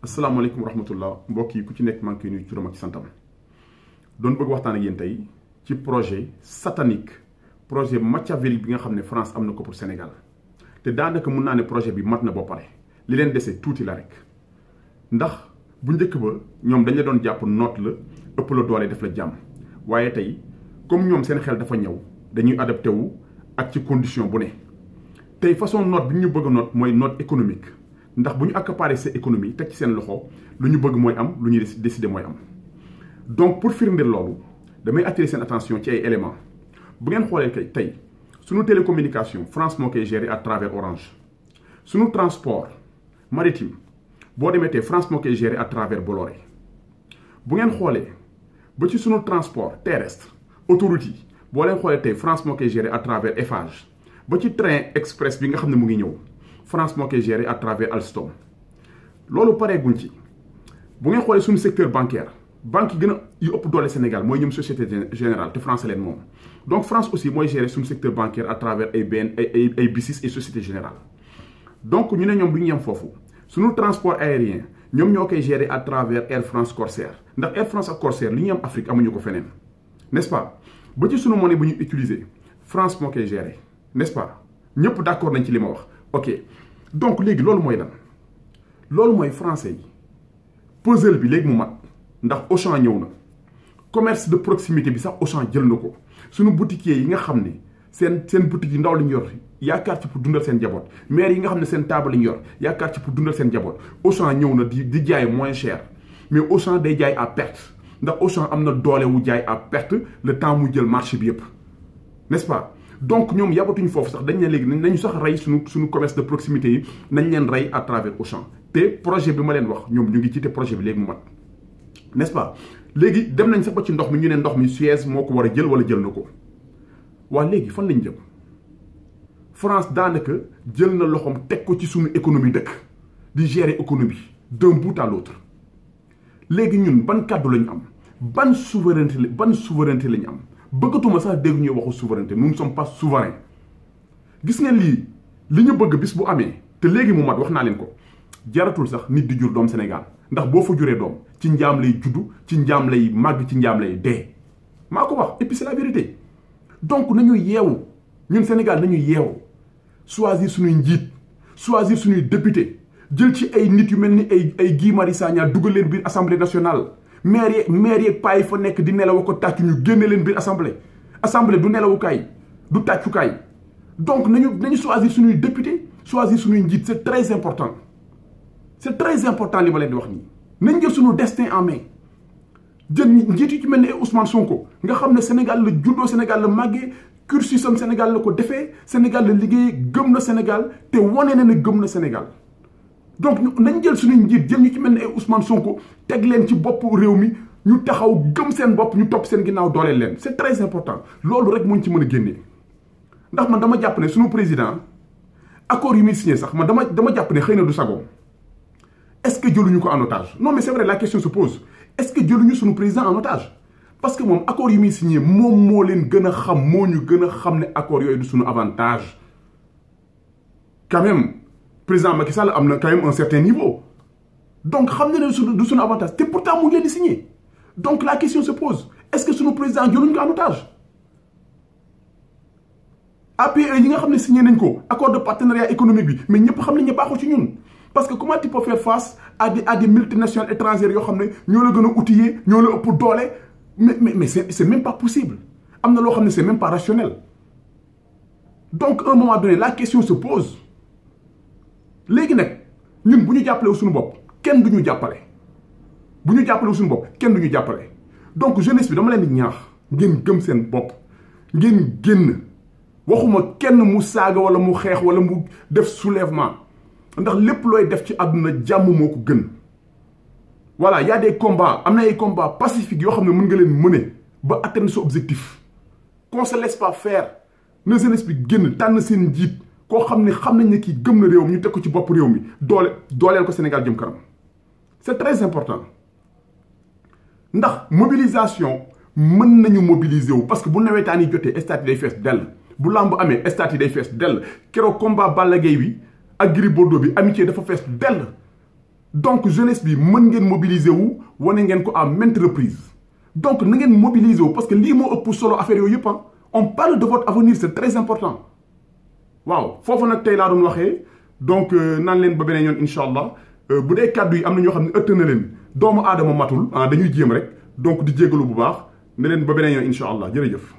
asalaamaaleykum wa rahmatullah mbokk yi ku ci nekk maa ngi koy nuyu turam ak santam doon bëgg waxtaan ak yéen tey ci projet satanique projet machiavélique bi nga xam ne France am na ko pour Sénégal te daanaka mun naa ne projet bi mat na ba pare li leen dese tuuti la rek ndax bu njëkk ba ñoom dañ la doon jàpp noot la ëpp la doole def la jàmm waaye tey comme ñoom seen xel dafa ñëw dañuy adapté wu ak ci condition bu ne tey façon note bi ñu bëgg a note mooy note économique ndax bu ñu accaparer sa économie teg ci seen loxo lu ñu bëgg mooy am lu ñuy décider mooy am donc pour firndeel loolu damay attirer seen attention ci ay éléments bu ngeen xoolee kay tey suñu télécommunication France moo koy gérer à travers Orange suñu transport maritime boo demee tey France moo koy gérer à travers Bolloré bu ngeen xoolee ba ci suñu transport terrestre autoroute yi boo leen xoolee tey France moo koy gérer à travers Eiffage ba ci train express bi nga xam ne mu ngi ñëw France moo koy gérer à travers Alstom loolu pareeguñ ci bu ngeen xoolee suñu secteur bancaire banque yi gën a yu ëpp doole Sénégal mooy ñoom Société Générale te France leen moom donc France aussi mooy gérer suñu secteur bancaire à travers ay BICIS et Société Générale donc ñu ne ñoom du ñu yem foofu suñu transport aérien ñoom ñoo koy gérer à travers Air France Corsair ndax Air France ak Corsair li ñu am Afrique amuñu ko feneen n'est-ce pas ba ci suñu monnaie bu ñu utiliser France moo koy gérer n'est-ce pas ñëpp d'accord nañ ci li ma wax ok donc léegi loolu mooy lan loolu mooy français yi puzzle bi léegi mu mat ndax Auchan ñëw na commerce de proximité bi sax Auchan jël na ko suñu boutiquiers yi nga xam ne seen boutique yi ndaw lañ yor yaakaar ci pour dundal seen njaboot maire yi nga xam ne seen table lañ yor yaakaar ci pour dundal seen njaboot Auchan ñëw na di jaay moins cher mais Auchan day jaay à perte ndax Auchan am na doole wu jaay à perte le temps mu jël marché bi yëpp n'est-ce pas donc ñoom yabatuñu foofu sax dañ ne léegi nañu sax rey suñu commerce de proximité yi nañ leen rey à travers Auchan te projet bi ma leen wax ñoom ñu ngi ci te projet bi léegi mu mat n'est-ce pas léegi dem nañ sax ba ci ndox mi ñu ne ndox mi Suez moo ko war a jël wala jël na ko waa léegi fan lañ jëm France daanaka jël na loxoom teg ko ci suñu économie dëkk di gérer économie d'un bout à l'autre léegi ñun ban kàddu lañu am ban souveraineté lañu am bëggatuma sax dégg ñuy waxu souveraineté nous ne sommes pas souverains gis ngeen li ñu bëgg bis bu amee te léegi mu mat wax naa leen ko jaratul sax nit di jur doom Sénégal ndax boo fa juree doom ci njaam lay juddu ci njaam lay màgg ci njaam lay dee maa ko wax et puis c'est la vérité donc nañu yeewu ñun Sénégal nañu yeewu choisir suñuy njiit choisir suñuy député jël ci ay nit yu mel ni ay Guy Marius Sagna dugal leen biir assemblée nationale maire yeeg paa yi fa nekk di nelaw ko tàccu ñu génne leen biir assemblée du nelawukaay du tàccukaay donc nañu choisir suñuy député choisir suñuy njiit c'est très important li ma leen di wax nii nañ jël suñu destin en main jël njiit yi ci mel ni Ousmane Sonko nga xam ne Sénégal la juddoo Sénégal la màggee cursusam Sénégal la ko defee Sénégal la liggéey gëm na Sénégal te wane na ne gëm na Sénégal donc nañ jël suñuy njiit jël ñu ci mel ni ay Ousmane Sonko teg leen ci bopp réew mi ñu taxaw gëm seen bopp ñu topp seen ginnaaw dooleel leen c'est très important loolu rek moo ñu ci mën a génnee ndax man dama jàpp ne suñu président accord yu muy signé sax man dama jàpp ne xëy na du sagoom est-ce que jëluñu ko en otage non mais c'est vrai la question se pose est-ce que jëluñu suñu président en otage parce que moom accord yu muy signé moom moo leen gën a xam moo ñu gën a xam ne accord yooyu du suñu avantage quand même président Macky Sall am na quand même un certain niveau donc xam na ne du suñu avantage te pourtant mu ngi leen di signé donc la question se pose est-ce que suñu président jëluñu ko en otage APE yi nga xam ne signé nañ ko accord de partenariat économique bi mais ñëpp xam nañ ne baaxul ci ñun parce que comment tu peux faire face à des multinationales étrangères yoo xam ne ñoo la gën a outillé ñoo la ëpp doole mais c'est même pas possible am na loo xam ne c'est même pas rationnel donc à un moment donné la question se pose léegi nag ñun bu ñu jàppale suñu bopp kenn du ñu jàppale bu ñu jàppale suñu bopp kenn du ñu jàppale donc jeunesse bi dama leen di ñaax ngeen gëm seen bopp ngeen génn waxuma kenn mu saaga wala mu xeex wala mu def soulèvement ndax lépp looy def ci àdduna jàmm moo ko gën voilà y a des combats am na ay combats pacifiques yoo xam ne mën nga leen mener ba atteindre sa objectif qu'on se laisse pas faire na jeunesse bi génn tànn seen njiit koo xam ne xam nañ ne kii gëm na réew mi ñu teg ko ci bopp réew mi dooleel ko Sénégal jëm kanam c'est très important ndax mobilisation mën nañu mobiliser wu parce que bu nawetaan yi jotee stade yi day fees dell bu làmb amee stade yi day fees dell keroog combat Balla Gaye bi ak Gris Bordeaux bi amitié dafa fees dell donc jeunesse bi mën ngeen mobiliser wu wane ngeen ko à maintes reprises donc na ngeen mobiliser wu parce que lii moo ëpp solo affaire yooyu yëpp on parle de votre avenir c'est très important waaw foofu nag tey laa doon waxee donc naan leen ba beneen yoon incha allah bu dee kàddu yi am na ñoo xam ne ëtt na leen doomu aadama matul dañuy jéem rek donc di jégalu bu baax ne leen ba beneen yoon incha allah jërëjëf.